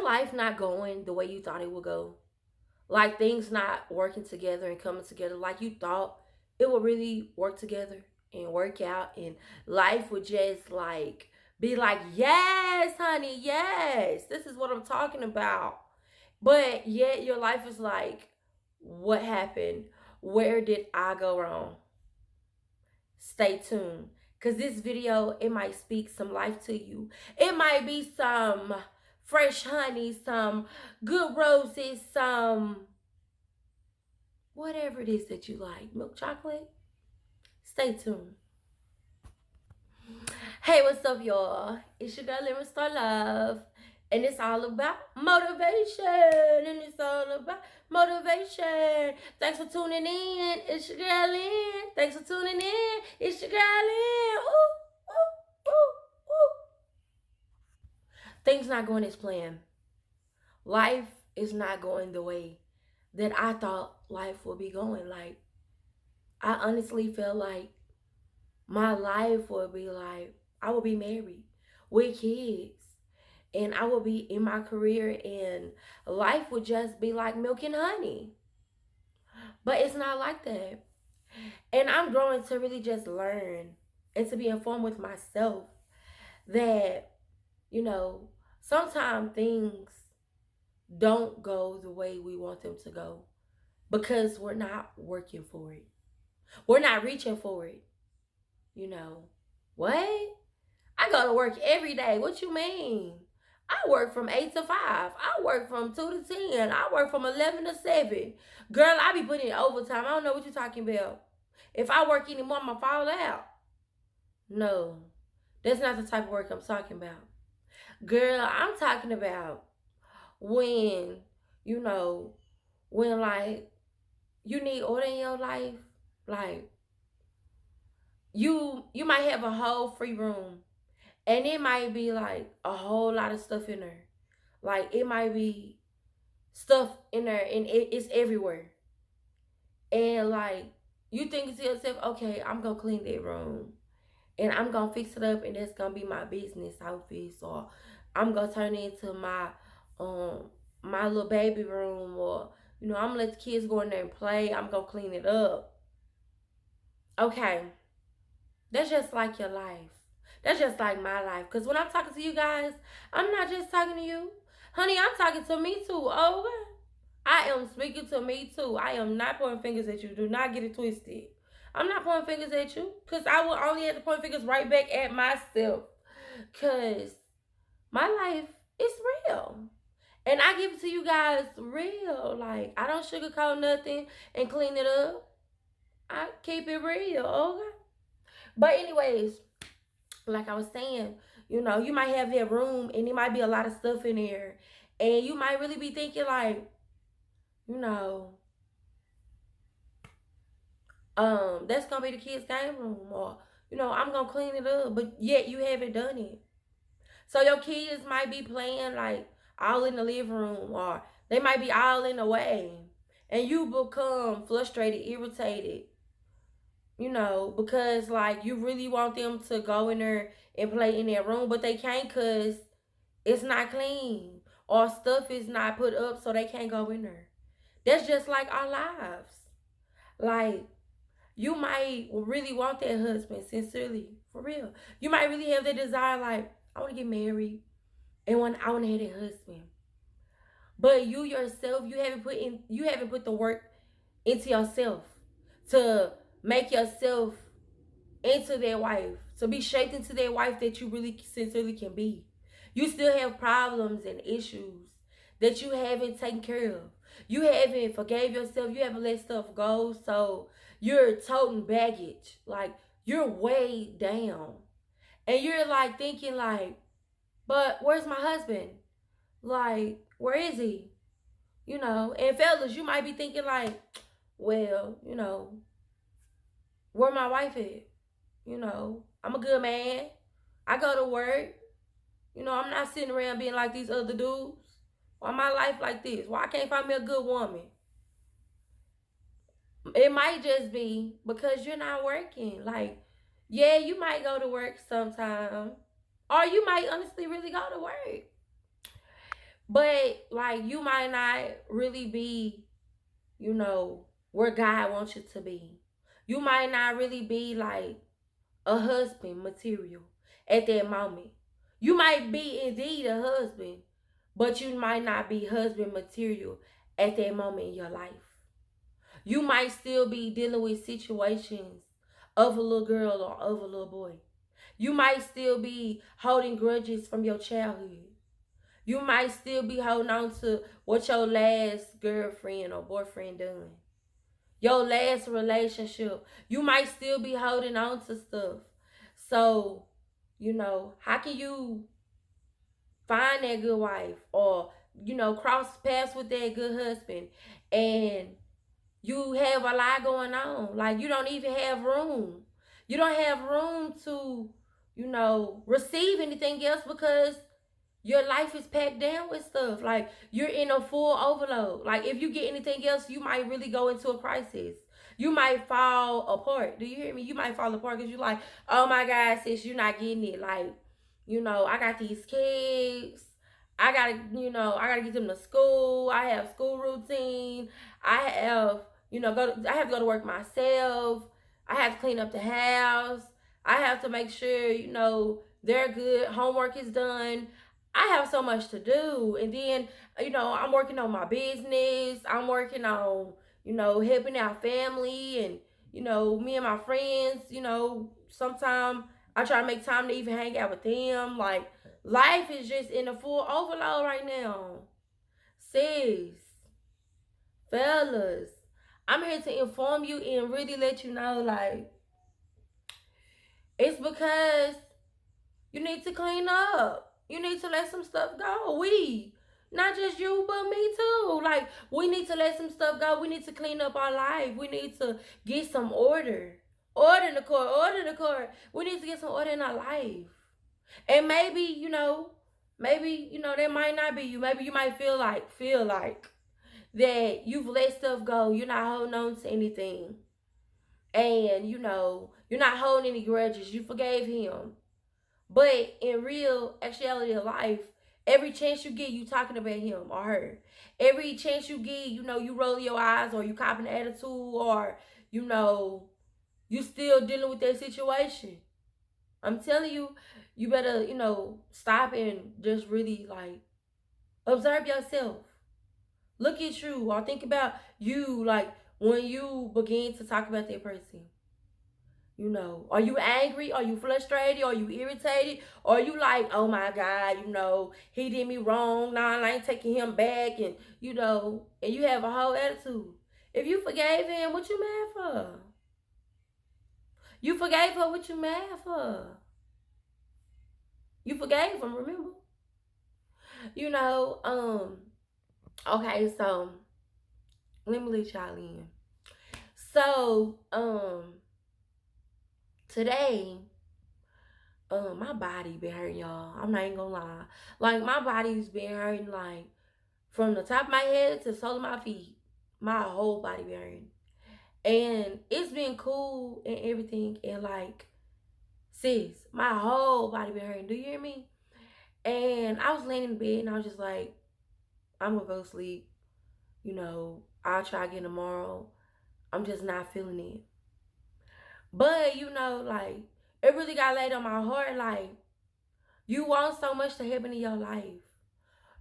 life not going the way you thought it would go? Like things not working together and coming together like you thought it would really work together and work out, and life would just like be like, yes, honey, yes, this is what I'm talking about. But yet your life is like, what happened? Where did I go wrong? Stay tuned, because this video, it might speak some life to you. It might be some fresh honey, some good roses, some whatever it is that you like. Milk chocolate. Stay tuned. Hey, what's up, y'all? It's your girl, Lemon Star Love. And it's all about motivation. And it's all about motivation. Thanks for tuning in. It's your girl, Lynn. Thanks for tuning in. It's your girl, Lynn. Ooh, ooh, ooh, ooh. Things not going as planned. Life is not going the way that I thought life would be going. Like, I honestly felt like my life would be like, I would be married with kids, and I would be in my career, and life would just be like milk and honey. But it's not like that. And I'm growing to really just learn and to be informed with myself that, sometimes things don't go the way we want them to go because we're not working for it. We're not reaching for it. What? I go to work every day. What you mean? I work from 8 to 5. I work from 2 to 10. I work from 11 to 7. Girl, I be putting in overtime. I don't know what you're talking about. If I work anymore, I'm going to fall out. No, that's not the type of work I'm talking about. Girl, I'm talking about when, you know, when like you need order in your life. Like you might have a whole free room, and it might be like a whole lot of stuff in there. Like it might be stuff in there, and it's everywhere. And like you think to yourself, okay, I'm gonna clean that room and I'm gonna fix it up, and that's gonna be my business office, or I'm gonna turn it into um my little baby room, or I'm gonna let the kids go in there and play. I'm gonna clean it up. Okay, that's just like your life. That's just like my life. Because when I'm talking to you guys, I'm not just talking to you. Honey, I'm talking to me too. Okay? I am speaking to me too. I am not pointing fingers at you. Do not get it twisted. I'm not pointing fingers at you. Because I will only have to point fingers right back at myself. Because my life is real. And I give it to you guys real. Like, I don't sugarcoat nothing and clean it up. I keep it real, okay? But anyways, like I was saying, you might have that room and it might be a lot of stuff in there. And you might really be thinking like, you know, that's gonna be the kids' game room, or, I'm gonna clean it up, but yet you haven't done it. So your kids might be playing like all in the living room, or they might be all in the way. And you become frustrated, irritated, because like you really want them to go in there and play in their room, but they can't because it's not clean or stuff is not put up, so they can't go in there. That's just like our lives. Like, you might really want that husband, sincerely, for real. You might really have that desire, like, I want to get married and I want to have that husband. But you yourself, you haven't put the work into yourself to make yourself into that wife, to be shaped into that wife that you really sincerely can be. You still have problems and issues that you haven't taken care of. You haven't forgave yourself. You haven't let stuff go. So you're toting baggage. Like, you're way down. And you're like thinking like, but where's my husband? Like, where is he? And fellas, you might be thinking like, well, where my wife at? I'm a good man. I go to work. I'm not sitting around being like these other dudes. Why my life like this? Why I can't find me a good woman? It might just be because you're not working. Like, yeah, you might go to work sometime. Or you might honestly really go to work. But like you might not really be, where God wants you to be. You might not really be like a husband material at that moment. You might be indeed a husband, but you might not be husband material at that moment in your life. You might still be dealing with situations of a little girl or of a little boy. You might still be holding grudges from your childhood. You might still be holding on to what your last girlfriend or boyfriend done. Your last relationship. You might still be holding on to stuff. So, how can you find that good wife or, cross paths with that good husband and you have a lot going on? Like, you don't even have room. You don't have room to, receive anything else because your life is packed down with stuff. Like you're in a full overload. Like if you get anything else, you might really go into a crisis. You might fall apart. Do you hear me? You might fall apart because you're like, oh my God, sis, you're not getting it. Like, I got these kids. I gotta get them to school. I have school routine. I have, I have to go to work myself. I have to clean up the house. I have to make sure, they're good. Homework is done. I have so much to do. And then, I'm working on my business. I'm working on, helping out family and, me and my friends, sometimes I try to make time to even hang out with them. Like, life is just in a full overload right now. Sis, fellas, I'm here to inform you and really let you know, like, it's because you need to clean up. You need to let some stuff go. Not just you, but me too. Like, we need to let some stuff go. We need to clean up our life. We need to get some order. Order in the court. Order in the court. We need to get some order in our life. And maybe, that might not be you. Maybe you might feel like that you've let stuff go. You're not holding on to anything. And, you're not holding any grudges. You forgave him. But in real actuality of life, every chance you get, you talking about him or her. Every chance you get, you roll your eyes or you copping an attitude or, you still dealing with that situation. I'm telling you, you better, stop and just really like observe yourself. Look at you or think about you like when you begin to talk about that person. Are you angry? Are you frustrated? Are you irritated? Are you like, oh my God, he did me wrong. Nah, I ain't taking him back. And, and you have a whole attitude. If you forgave him, what you mad for? You forgave her, what you mad for? You forgave him, remember? Okay, so let me let y'all in. So, today, my body been hurting, y'all. I'm not even gonna lie. Like my body's been hurting, like from the top of my head to the sole of my feet. My whole body been hurting, and it's been cool and everything. And like, sis, my whole body been hurting. Do you hear me? And I was laying in bed, and I was just like, I'm gonna go to sleep. I'll try again tomorrow. I'm just not feeling it. But like it really got laid on my heart, like you want so much to happen in your life.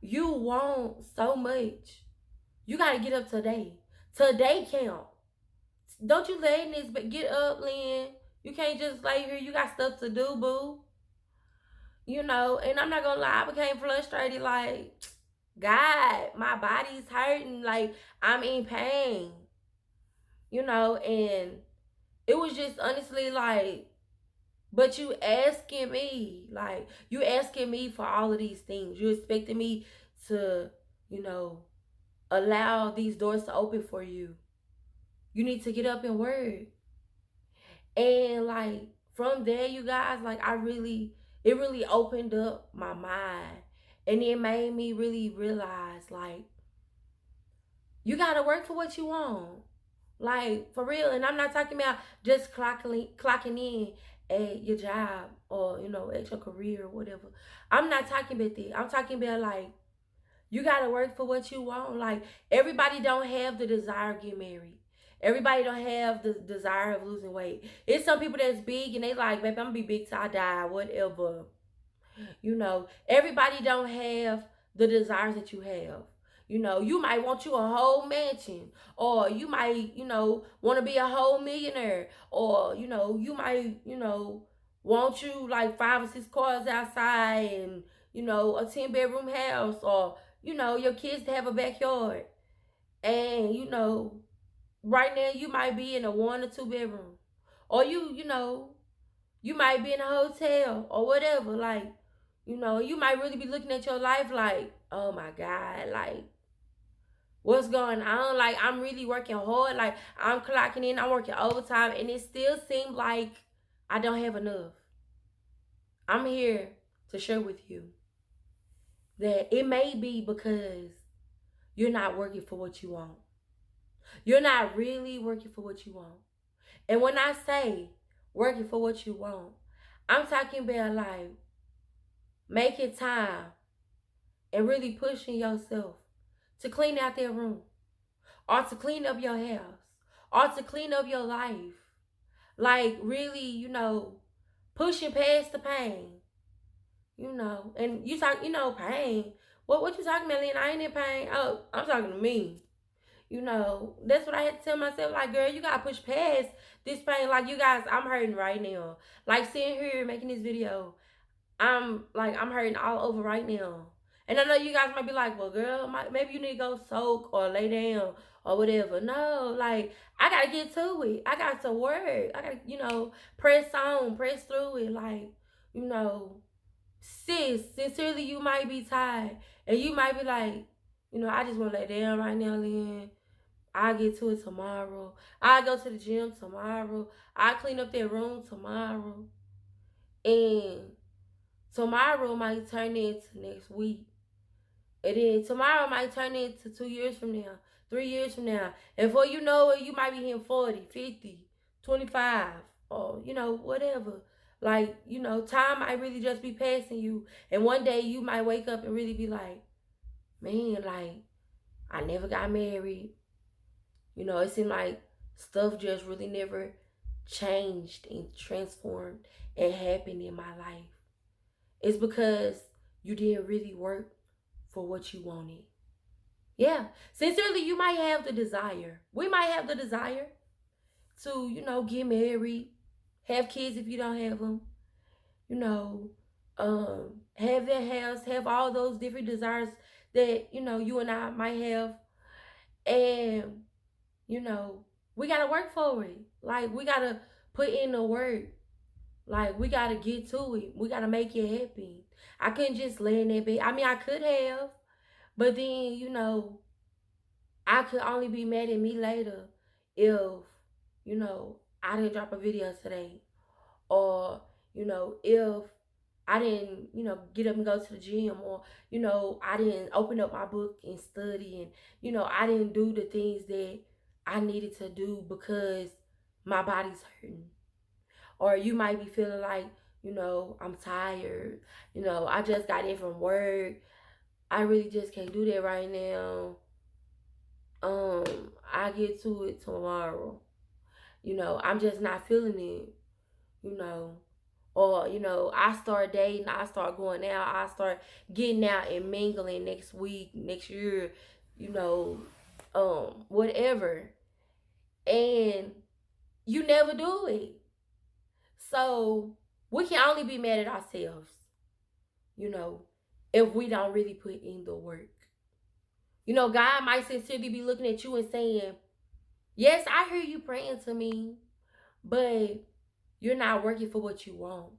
You want so much. You gotta get up today. Today count. Don't you lay in this, but get up, Lynn. You can't just lay here. You got stuff to do, boo. And I'm not gonna lie, I became frustrated. Like, God, my body's hurting. Like, I'm in pain. And it was just honestly like, but you asking me, like, you asking me for all of these things. You expecting me to, you know, allow these doors to open for you. You need to get up and work. And like from there, you guys, like it really opened up my mind. And it made me really realize like you gotta work for what you want. Like for real. And I'm not talking about just clocking in at your job or, at your career or whatever. I'm not talking about that. I'm talking about like You gotta work for what you want. Like, everybody don't have the desire to get married. Everybody don't have the desire of losing weight. It's some people that's big and they like, baby, I'm gonna be big till I die, whatever. Everybody don't have the desires that you have. You might want you a whole mansion, or you might, want to be a whole millionaire, or you might, want you like 5 or 6 cars outside, and a 10 bedroom house, or your kids to have a backyard. And right now you might be in a 1 or 2 bedroom, or you might be in a hotel or whatever. Like, you might really be looking at your life like, oh my God, like, what's going on? Like, I'm really working hard. Like, I'm clocking in, I'm working overtime, and it still seems like I don't have enough. I'm here to share with you that it may be because you're not working for what you want. You're not really working for what you want. And when I say working for what you want, I'm talking about like making time and really pushing yourself to clean out their room, or to clean up your house, or to clean up your life. Like, really, pushing past the pain, And you talk, pain. What you talking about, Lynn? I ain't in pain. Oh, I'm talking to me. That's what I had to tell myself. Like, girl, you gotta push past this pain. Like, you guys, I'm hurting right now. Like, sitting here making this video, I'm hurting all over right now. And I know you guys might be like, well, girl, maybe you need to go soak or lay down or whatever. No, like, I gotta get to it. I got to work. I gotta, press on, press through it. Like, you know, sis, sincerely, you might be tired. And you might be like, I just want to lay down right now, Lynn. I'll get to it tomorrow. I'll go to the gym tomorrow. I'll clean up that room tomorrow. And tomorrow might turn into next week. And then tomorrow might turn into 2 years from now, 3 years from now. And before you know it, you might be hitting 40, 50, 25, or, whatever. Like, time might really just be passing you. And one day you might wake up and really be like, man, like, I never got married. It seemed like stuff just really never changed and transformed and happened in my life. It's because you didn't really work for what you wanted. Yeah. Sincerely, you might have the desire. We might have the desire to, get married, have kids if you don't have them, have that house, have all those different desires that, you and I might have. And, we got to work for it. Like, we got to put in the work. Like, we got to get to it. We got to make it happen. I couldn't just lay in that bed. I mean, I could have. But then, I could only be mad at me later if, I didn't drop a video today. Or, if I didn't, get up and go to the gym. Or, I didn't open up my book and study. And, I didn't do the things that I needed to do because my body's hurting. Or you might be feeling like, I'm tired. I just got in from work. I really just can't do that right now. I get to it tomorrow. I'm just not feeling it. Or, I start dating, I start going out, I start getting out and mingling next week, next year, whatever. And you never do it. So we can only be mad at ourselves, if we don't really put in the work. God might sincerely be looking at you and saying, yes, I hear you praying to me, but you're not working for what you want.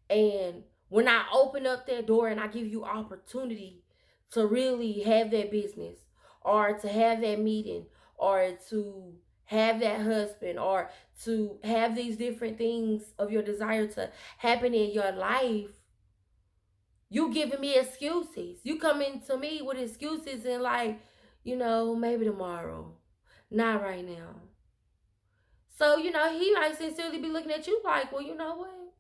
And when I open up that door and I give you opportunity to really have that business, or to have that meeting, or to have that husband, or to have these different things of your desire to happen in your life, you giving me excuses. You coming to me with excuses and like, maybe tomorrow. Not right now. So, he might sincerely be looking at you like, well, you know what?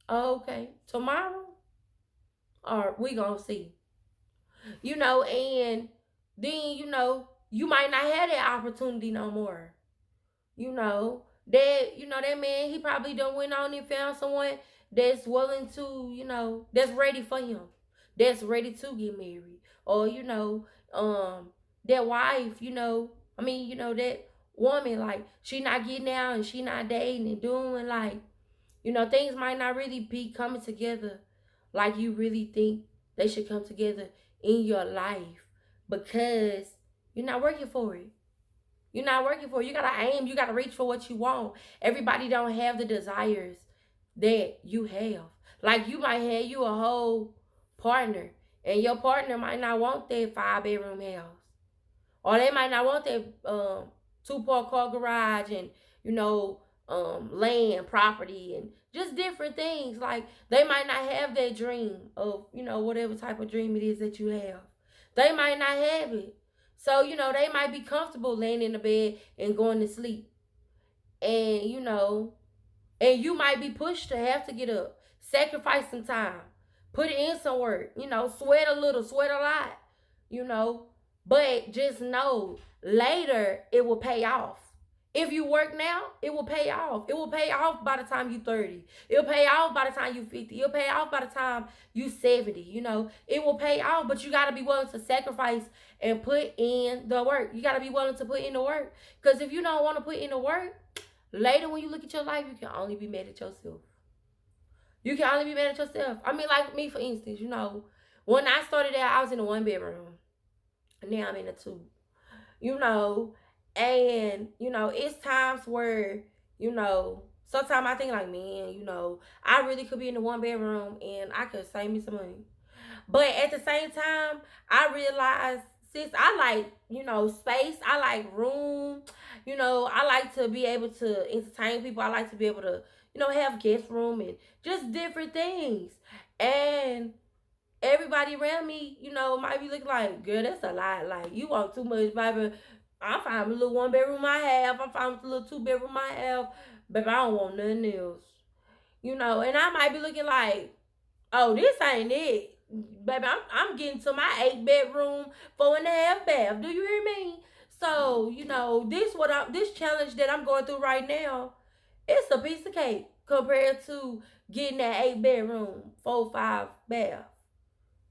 Okay, tomorrow, or we gonna see. And then, you might not have that opportunity no more. That man, he probably done went on and found someone that's willing to, that's ready for him, that's ready to get married. Or, that wife, that woman, like, she not getting out and she not dating and doing, like, things might not really be coming together like you really think they should come together in your life, because you're not working for it. You're not working for it. You gotta aim. You gotta reach for what you want. Everybody don't have the desires that you have. Like, you might have you a whole partner, and your partner might not want that 5-bedroom house, or they might not want that 2 part car garage, and land, property, and just different things. Like, they might not have that dream of whatever type of dream it is that you have. They might not have it. So they might be comfortable laying in the bed and going to sleep, and you might be pushed to have to get up, sacrifice some time, put in some work, sweat a little, sweat a lot, you know. But just know, later it will pay off. If you work now, it will pay off. It will pay off by the time you 30. It'll pay off by the time you 50. It'll pay off by the time you 70. It will pay off, but you got to be willing to sacrifice and put in the work. You got to be willing to put in the work. Because if you don't want to put in the work, later when you look at your life, you can only be mad at yourself. You can only be mad at yourself. I mean, like me, for instance, when I started out, I was in a 1 bedroom. Now I'm in a 2. you know, and it's times where, sometimes I think like, man, I really could be in the 1 bedroom and I could save me some money. But at the same time, I realize, sis, I like, space. I like room. I like to be able to entertain people. I like to be able to, have guest room and just different things. And everybody around me, might be looking like, girl, that's a lot. Like, you want too much, baby. I'm fine with a little 1 bedroom I have. I'm fine with a little 2 bedroom I have. But I don't want nothing else. And I might be looking like, oh, this ain't it. Baby, I'm getting to my 8 bedroom, 4.5 bath. Do you hear me? So, this challenge that I'm going through right now, it's a piece of cake compared to getting that 8 bedroom, 4, 5 bath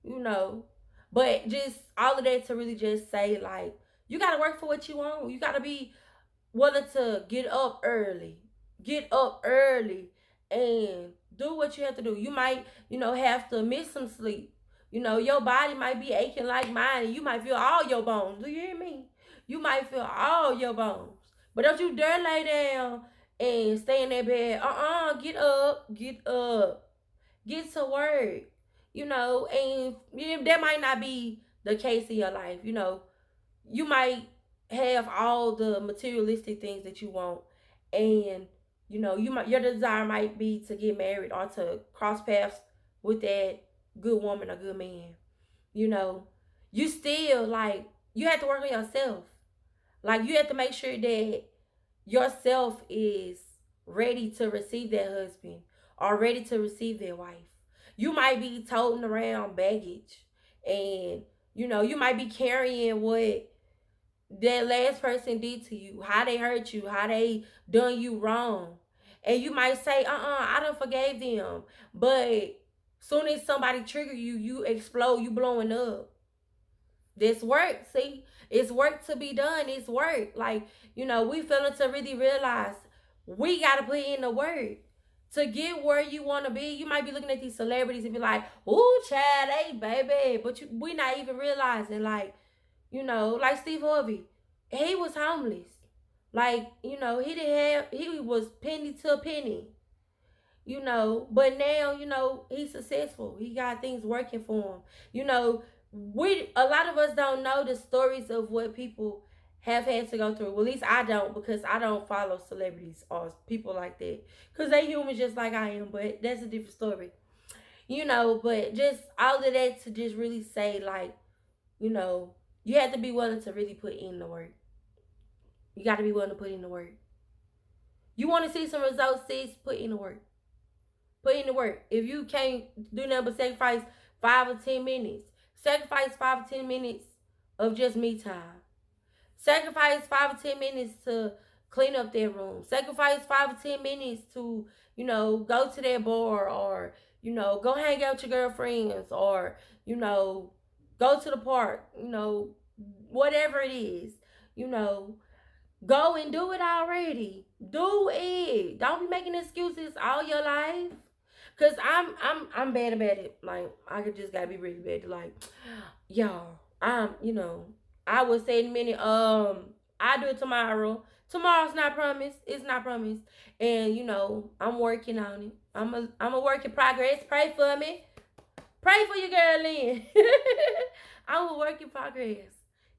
you know. But just all of that to really just say, like, you gotta work for what you want. You gotta be willing to get up early. Get up early and do what you have to do. You might, have to miss some sleep. Your body might be aching like mine, and you might feel all your bones. Do you hear me? You might feel all your bones. But don't you dare lay down and stay in that bed. Get up. Get up. Get to work. And that might not be the case in your life. You might have all the materialistic things that you want, and your desire might be to get married or to cross paths with that good woman or good man. You still, like, you have to work on yourself. Like, you have to make sure that yourself is ready to receive that husband or ready to receive that wife. You might be toting around baggage, and you might be carrying what that last person did to you, how they hurt you, how they done you wrong. And you might say, I done forgave them. But soon as somebody trigger you, you explode, you blowing up. This work, see, it's work to be done. It's work. Like, we failing to really realize we gotta put in the work to get where you want to be. You might be looking at these celebrities and be like, "Ooh, child, hey, baby," but we not even realizing, like, like Steve Harvey, he was homeless. Like, he was penny to a penny. But now, he's successful. He got things working for him. A lot of us don't know the stories of what people have had to go through. Well, at least I don't, because I don't follow celebrities or people like that. Because they humans just like I am, but that's a different story. But just all of that to just really say, like, you have to be willing to really put in the work. You got to be willing to put in the work. You want to see some results, sis? Put in the work. Put in the work. If you can't do nothing but sacrifice 5 or 10 minutes, Sacrifice 5 to 10 minutes of just me time. Sacrifice 5 or 10 minutes to clean up their room. Sacrifice 5 or 10 minutes to, go to their bar, or, go hang out with your girlfriends, or, go to the park, whatever it is, you know, go and do it already. Do it. Don't be making excuses all your life. Cause I'm bad about it. Like I could just gotta be really bad. Like, y'all, I would say in a minute, I do it tomorrow. Tomorrow's not promised. It's not promised. And I'm working on it. I'm a work in progress. Pray for me. Pray for your girl, Lynn. I'm a work in progress.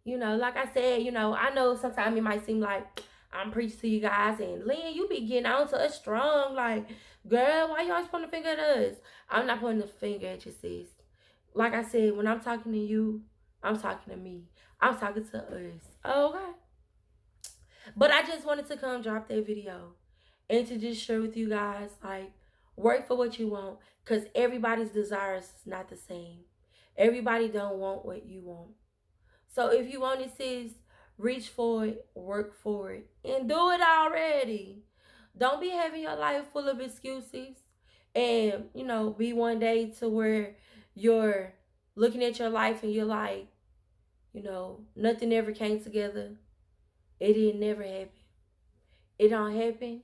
Like I said, I know sometimes it might seem like I'm preaching to you guys, and Lynn, you be getting on to us strong. Like, girl, why you always pointing the finger at us? I'm not pointing the finger at you, sis. Like I said, when I'm talking to you, I'm talking to me. I'm talking to us. Okay. But I just wanted to come drop that video and to just share with you guys, like, work for what you want, because everybody's desires is not the same. Everybody don't want what you want. So if you want it, sis, reach for it, work for it, and do it already. Don't be having your life full of excuses and, be one day to where you're looking at your life and you're like, nothing ever came together. It didn't never happen. It don't happen,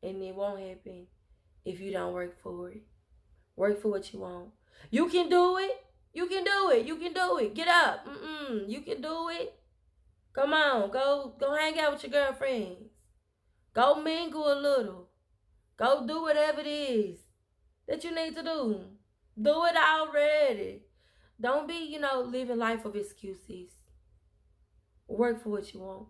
and it won't happen if you don't work for it. Work for what you want. You can do it. You can do it. You can do it. Get up. You can do it. Come on. Go hang out with your girlfriends. Go mingle a little. Go do whatever it is that you need to do. Do it already. Don't be, living life of excuses. Work for what you want.